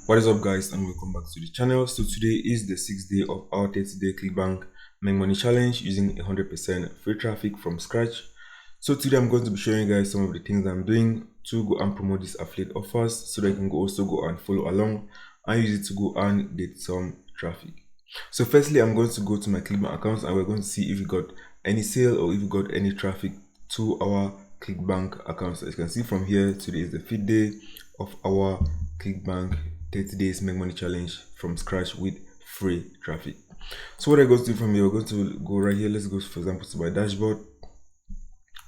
What is up, guys, and welcome back to the channel. So today is the 6th day of our 30-day Clickbank Make Money Challenge using 100% free traffic from scratch. So today I'm going to be showing you guys some of the things I'm doing to go and promote these affiliate offers so that you can also go and follow along and use it to go and get some traffic. So firstly, I'm going to go to my Clickbank account and we're going to see if we got any sale or if we got any traffic to our Clickbank account. So as you can see from here, today is the 5th day of our Clickbank 30 days make money challenge from scratch with free traffic. So what I'm going to do from here, we're going to go right here. Let's go, for example, to my dashboard,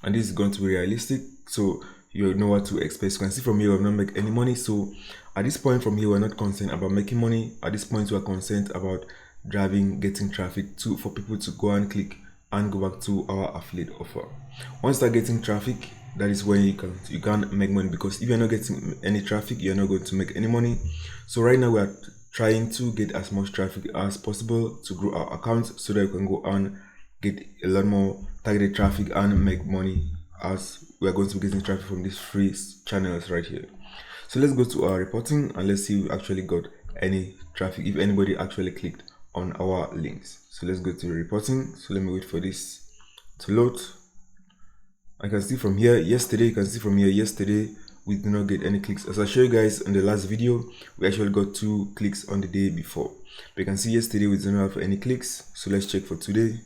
and this is going to be realistic, so you know what to expect. You can see from here we've not make any money. So at this point from here, we're not concerned about making money. At this point, we are concerned about getting traffic for people to go and click and go back to our affiliate offer. Once you start getting traffic, that is when you can make money, because if you're not getting any traffic, you're not going to make any money. So right now we are trying to get as much traffic as possible to grow our account so that we can go and get a lot more targeted traffic and make money, as we are going to be getting traffic from these free channels right here. So let's go to our reporting and let's see if we actually got any traffic, if anybody actually clicked on our links. So let's go to reporting. So let me wait for this to load. I can see from here yesterday, we did not get any clicks. As I showed you guys in the last video, we actually got 2 clicks on the day before. But you can see yesterday we did not have any clicks. So let's check for today.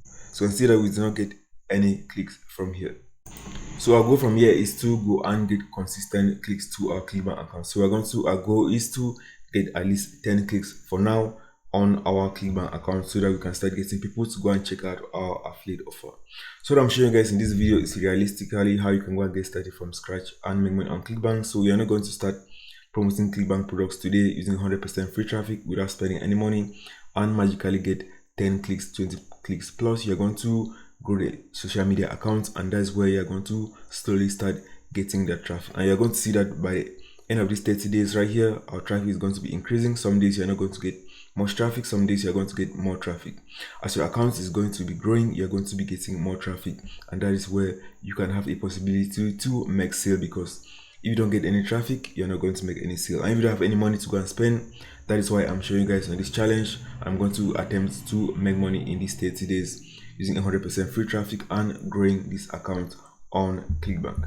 So you can see that we did not get any clicks from here. So our goal from here is to go and get consistent clicks to our Clickbank account. So our goal is to get at least 10 clicks for now on our Clickbank account so that we can start getting people to go and check out our affiliate offer. So what I'm showing you guys in this video is realistically how you can go and get started from scratch and make money on Clickbank. So we are not going to start promoting Clickbank products today using 100% free traffic without spending any money and magically get 10 clicks, 20 clicks. Plus you're going to grow the social media account, and that's where you're going to slowly start getting that traffic, and you're going to see that by the end of these 30 days right here, our traffic is going to be increasing. Some days you're not going to get much traffic, some days you're going to get more traffic. As your account is going to be growing, you're going to be getting more traffic, and that is where you can have a possibility to make sale, because if you don't get any traffic, you're not going to make any sale, and if you don't have any money to go and spend, that is why I'm showing you guys on this challenge. I'm going to attempt to make money in these 30 days using 100% free traffic and growing this account on Clickbank.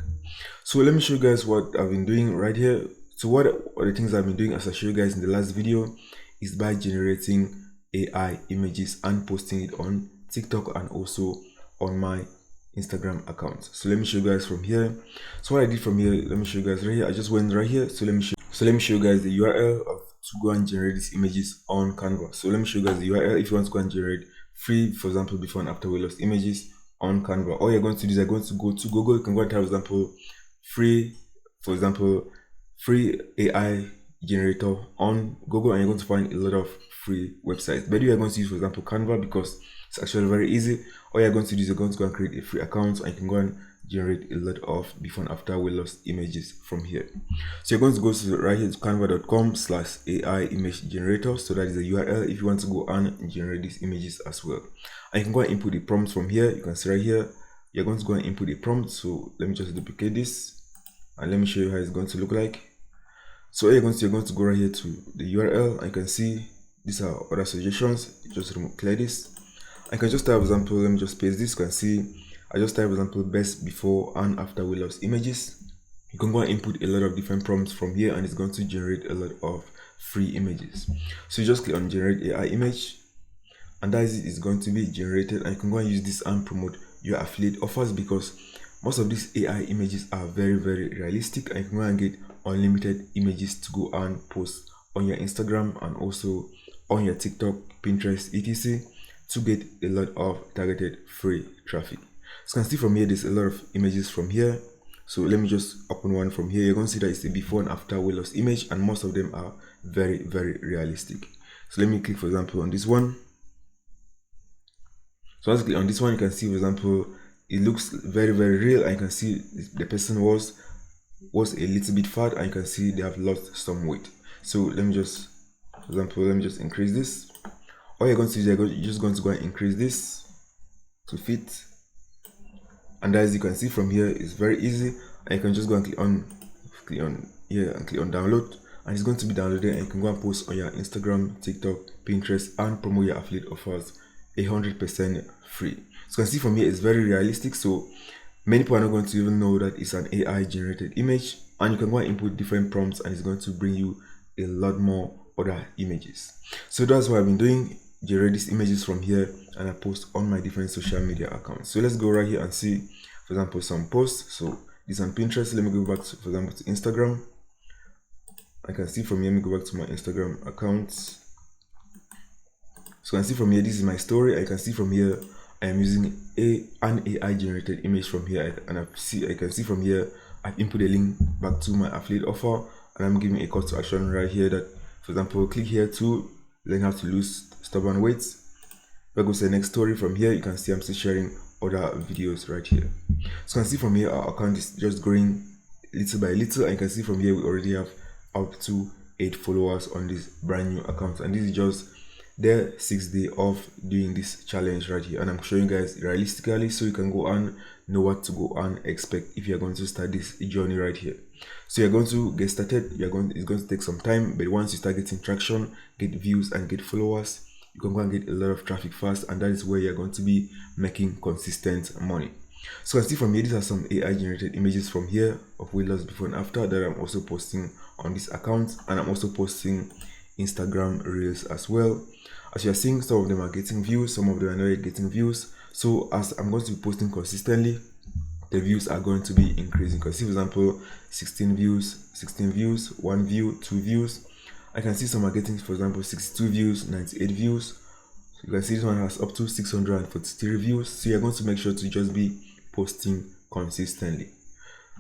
So let me show you guys what I've been doing right here. So what are the things I've been doing, as I showed you guys in the last video, is by generating AI images and posting it on TikTok and also on my Instagram account. So let me show you guys from here. So what I did from here, let me show you guys right here. I just went right here. So let me show you guys the URL to go and generate these images on Canva. So let me show you guys the URL if you want to go and generate free, for example, before and after weight loss images on Canva. All you're going to do is you're going to go to Google. You can go and type, for example, free AI generator on Google, and you're going to find a lot of free websites. But you are going to use, for example, Canva, because it's actually very easy. All you're going to do is you're going to go and create a free account, and you can go and generate a lot of before and after weight loss images from here. So you're going to go to right here to canva.com/AI image generator. So that is the URL if you want to go and generate these images as well. And you can go and input the prompts from here. You can see right here, you're going to go and input the prompt. So let me just duplicate this and let me show you how it's going to look like. So you're going to go right here to the URL, and you can see these are other suggestions. Just clear this. I can just type, for example, let me just paste this. You can see I just type, for example, best before and after weight loss images. You can go and input a lot of different prompts from here, and it's going to generate a lot of free images. So you just click on generate AI image, and that is it. It's going to be generated, and you can go and use this and promote your affiliate offers, because most of these AI images are very, very realistic, and you can go and get unlimited images to go and post on your Instagram and also on your TikTok, Pinterest, etc. to get a lot of targeted free traffic. So you can see from here, there's a lot of images from here. So let me just open one from here. You're going to see that it's a before and after weight loss image, and most of them are very, very realistic. So let me click, for example, on this one. So as I click on this one, you can see, for example, it looks very, very real, and you can see the person was a little bit fat, and you can see they have lost some weight. So let me just, for example, let me just increase this. All you're going to do is you're just going to go and increase this to fit, and as you can see from here, it's very easy, and you can just go and click on here and click on download, and it's going to be downloaded, and you can go and post on your Instagram, TikTok, Pinterest, and promote your affiliate offers 100% free. So you can see from here it's very realistic, so many people are not going to even know that it's an AI generated image, and you can go and input different prompts and it's going to bring you a lot more other images. So that's what I've been doing, generate these images from here, and I post on my different social media accounts. So let's go right here and see, for example, some posts. So this on Pinterest. Let me go back to, for example, to Instagram. I can see from here, let me go back to my Instagram accounts. So I can see from here, this is my story. I can see from here I am using an AI generated image from here, and I can see from here I've input a link back to my affiliate offer, and I'm giving a call to action right here that, for example, click here to learn how to lose stubborn weight. If I go to the next story from here, you can see I'm still sharing other videos right here. So you can see from here our account is just growing little by little, and you can see from here we already have up to 8 followers on this brand new account, and this is just the 6th day of doing this challenge right here, and I'm showing you guys realistically so you can go and know what to go and expect if you're going to start this journey right here. So you're going to get started, it's going to take some time, but once you start getting traction, get views and get followers, you can go and get a lot of traffic fast, and that is where you're going to be making consistent money. So you can see from here, these are some AI generated images from here of weight loss before and after that I'm also posting on this account, and I'm also posting Instagram reels as well. As you are seeing, some of them are getting views, some of them are not yet getting views. So as I'm going to be posting consistently, the views are going to be increasing. You can see, for example, 16 views, 1 view, 2 views. I can see some are getting, for example, 62 views, 98 views. So you can see this one has up to 643 views. So you're going to make sure to just be posting consistently.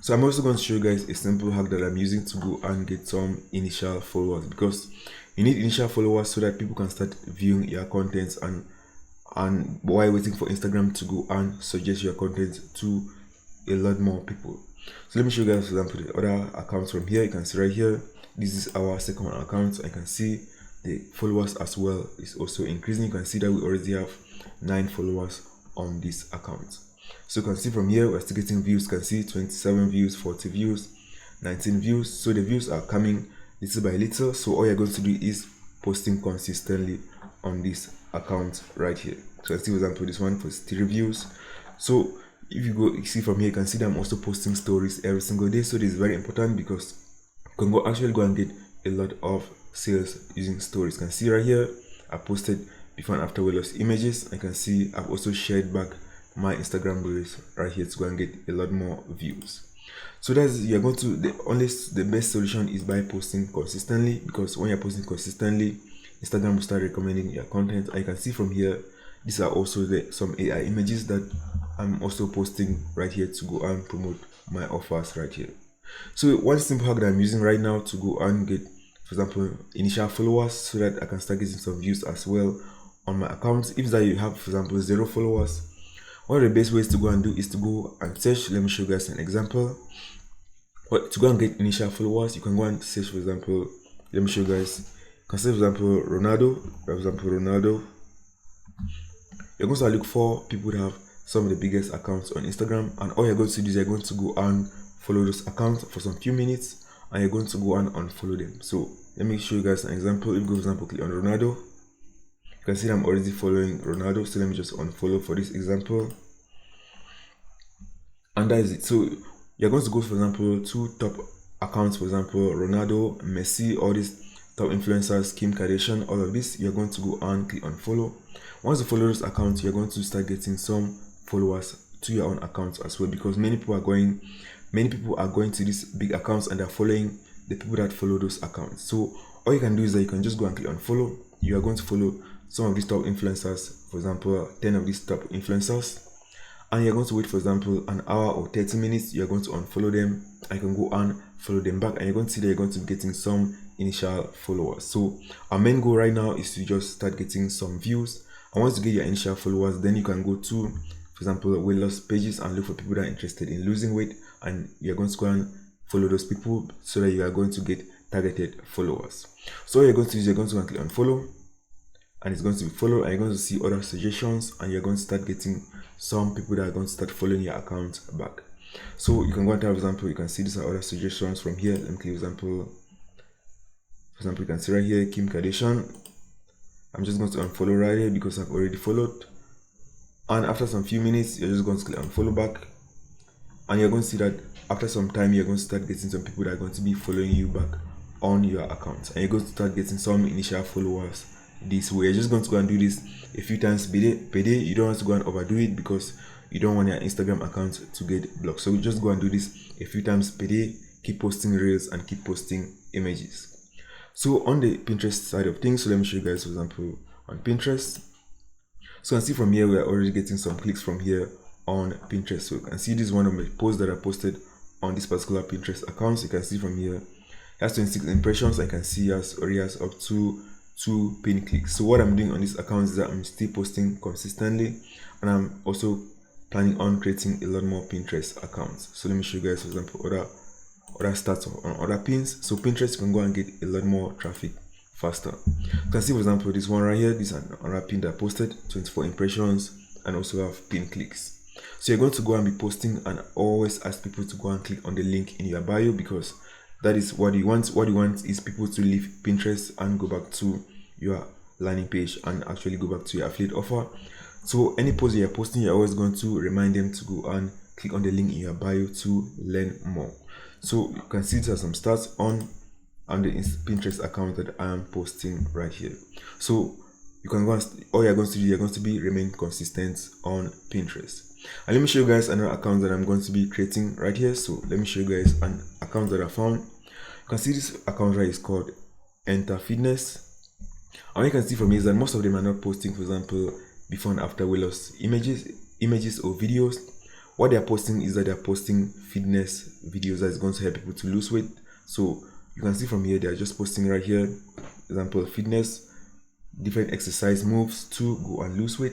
So I'm also going to show you guys a simple hack that I'm using to go and get some initial followers, because you need initial followers so that people can start viewing your content, and while waiting for Instagram to go and suggest your content to a lot more people. So let me show you guys, for example, the other accounts from here. You can see right here, this is our second account. I can see the followers as well is also increasing. You can see that we already have 9 followers on this account. So you can see from here we're still getting views. You can see 27 views, 40 views, 19 views. So the views are coming little by little. So all you're going to do is posting consistently on this account right here. So I see, for example, this one for 3 views. So if you go, you see from here, you can see that I'm also posting stories every single day. So this is very important because you can actually go and get a lot of sales using stories. You can see right here I posted before and after weight loss images. I can see I've also shared back my Instagram reels right here to go and get a lot more views. So that's, you're going to, the best solution is by posting consistently, because when you're posting consistently, Instagram will start recommending your content. And you can see from here, these are also some AI images that I'm also posting right here to go and promote my offers right here. So one simple hack that I'm using right now to go and get, for example, initial followers, so that I can start getting some views as well on my account. If that you have, for example, 0 followers, one of the best ways to go and do is to go and search. Let me show you guys an example. To go and get initial followers, you can go and search, for example, let me show you guys. You can search, for example, Ronaldo. For example, Ronaldo. You're going to look for people that have some of the biggest accounts on Instagram, and all you're going to do is you're going to go and follow those accounts for some few minutes, and you're going to go and unfollow them. So let me show you guys an example. If you go, for example, click on Ronaldo, you can see that I'm already following Ronaldo. So let me just unfollow for this example, and that is it. So you're going to go, for example, to top accounts, for example, Ronaldo, Messi, all these top influencers, Kim Kardashian, all of this. You're going to go and click on follow. Once you follow those accounts, you're going to start getting some followers to your own accounts as well, because many people are going to these big accounts and they're following the people that follow those accounts. So all you can do is that you can just go and click on follow. You are going to follow some of these top influencers, for example, 10 of these top influencers, and you're going to wait, for example, an hour or 30 minutes. You're going to unfollow them. I can go and follow them back, and you're going to see that you're going to be getting some initial followers. So our main goal right now is to just start getting some views, and once you get your initial followers, then you can go to, for example, weight loss pages and look for people that are interested in losing weight, and you're going to go and follow those people so that you are going to get targeted followers. So all you're going to do is you're going to go and click on follow, and it's going to be follow, and you're going to see other suggestions, and you're going to start getting some people that are going to start following your account back. So you can go and type example, you can see these are other suggestions from here. Let me click example. For example, you can see right here Kim Kardashian. I'm just going to unfollow right here because I've already followed. And after some few minutes, you're just going to click unfollow back. And you're going to see that after some time, you're going to start getting some people that are going to be following you back on your account. And you're going to start getting some initial followers this way. You're just going to go and do this a few times per day. You don't want to go and overdo it because you don't want your Instagram account to get blocked. So you just go and do this a few times per day. Keep posting reels and keep posting images. So on the Pinterest side of things, so let me show you guys, for example, on Pinterest. So you can see from here, we are already getting some clicks from here on Pinterest. So you can see this is one of my posts that I posted on this particular Pinterest account. So you can see from here, it has 26 impressions. I can see it already has up to 2 pin clicks. So what I'm doing on this account is that I'm still posting consistently, and I'm also planning on creating a lot more Pinterest accounts. So let me show you guys, for example, other stats on other pins. So Pinterest, you can go and get a lot more traffic faster. You can see, for example, this one right here, this is another pin that I posted, 24 impressions, and also have pin clicks. So you're going to go and be posting and always ask people to go and click on the link in your bio, because that is what you want. What you want is people to leave Pinterest and go back to your landing page and actually go back to your affiliate offer. So any post you're posting, you're always going to remind them to go and click on the link in your bio to learn more. So you can see there are some stats on the Pinterest account that I am posting right here. So you can go and all you're going to do, you're going to be remain consistent on Pinterest. And let me show you guys another account that I'm going to be creating right here. So let me show you guys an account that I found. You can see this account right is called Enter Fitness. And you can see from here is that most of them are not posting, for example, before and after weight loss images or videos. What they are posting is that they are posting fitness videos that is going to help people to lose weight. So you can see from here, they are just posting right here, example, fitness, different exercise moves to go and lose weight.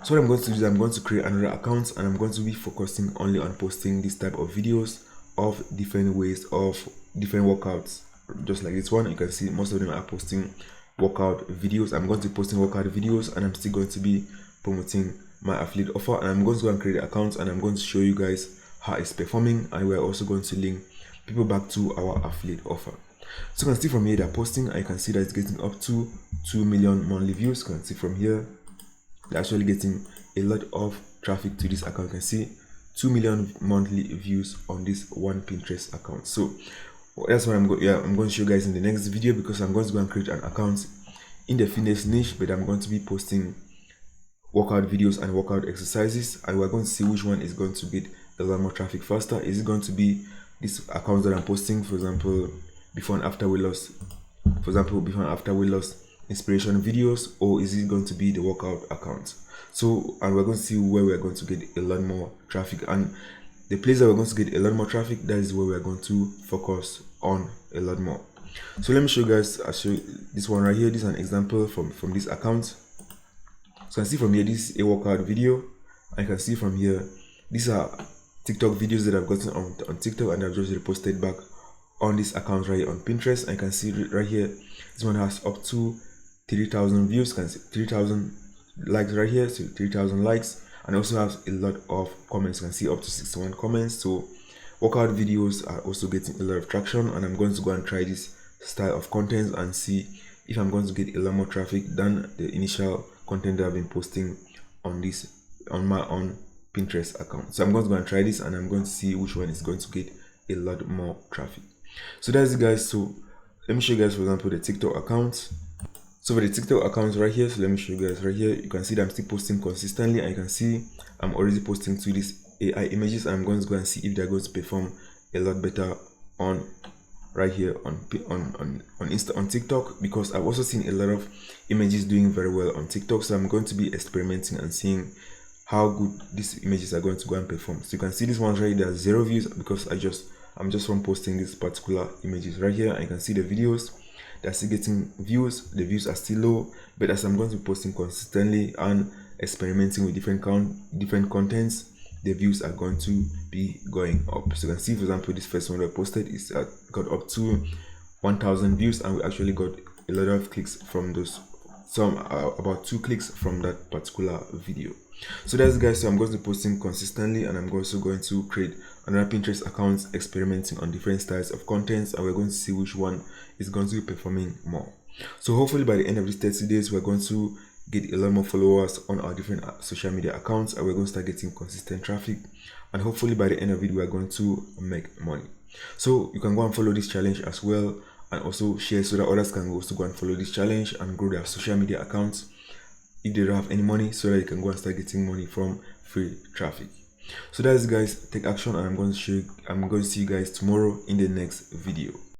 So what I'm going to do is I'm going to create another account, and I'm going to be focusing only on posting this type of videos of different ways of different workouts. Just like this one, you can see most of them are posting workout videos. I'm going to be posting workout videos, and I'm still going to be promoting my affiliate offer. And I'm going to go and create an account, and I'm going to show you guys how it's performing, and we're also going to link people back to our affiliate offer. So you can see from here they're posting, and you can see that it's getting up to 2 million monthly views. You can see from here they're actually getting a lot of traffic to this account. You can see 2 million monthly views on this one Pinterest account. So that's what I'm going to show you guys in the next video, because I'm going to go and create an account in the fitness niche, but I'm going to be posting workout videos and workout exercises, and we're going to see which one is going to get a lot more traffic faster. Is it going to be this account that I'm posting, for example, before and after weight loss, inspiration videos, or is it going to be the workout account? So, and we're going to see where we're going to get a lot more traffic, and the place that we're going to get a lot more traffic, that is where we're going to focus on a lot more. So let me show you guys, I'll show you this one right here. This is an example from this account. So you can see from here, this is a workout video. I can see from here, these are TikTok videos that I've gotten on TikTok, and I've just reposted back on this account right here on Pinterest. I can see right here, this one has up to 3,000 views. You can see 3,000 likes right here, so 3,000 likes, and also has a lot of comments. You can see up to 61 comments. So workout videos are also getting a lot of traction, and I'm going to go and try this style of content and see if I'm going to get a lot more traffic than the initial content that I've been posting on my own Pinterest account. So I'm going to go and try this, and I'm going to see which one is going to get a lot more traffic. So that's it, guys. So let me show you guys, for example, the TikTok account. So for the TikTok account right here, so let me show you guys right here. You can see that I'm still posting consistently, and you can see I'm already posting to these AI images, and I'm going to go and see if they're going to perform a lot better on right here on TikTok, because I've also seen a lot of images doing very well on TikTok. So I'm going to be experimenting and seeing how good these images are going to go and perform. So you can see this one right there, 0 views, because I'm just from posting these particular images right here. And you can see the videos, they're still getting views. The views are still low, but as I'm going to be posting consistently and experimenting with different contents, the views are going to be going up. So you can see, for example, this first one I posted is got up to 1,000 views, and we actually got a lot of clicks from those, about 2 clicks from that particular video. So that's, guys. So I'm going to be posting consistently, and I'm also going to create another Pinterest account experimenting on different styles of contents, and we're going to see which one is going to be performing more. So hopefully by the end of these 30 days, we're going to get a lot more followers on our different social media accounts, and we're going to start getting consistent traffic, and hopefully by the end of it, we're going to make money. So you can go and follow this challenge as well, and also share so that others can also go and follow this challenge and grow their social media accounts if they don't have any money, so that you can go and start getting money from free traffic. So that's it, guys. Take action, and I'm going to see you guys tomorrow in the next video.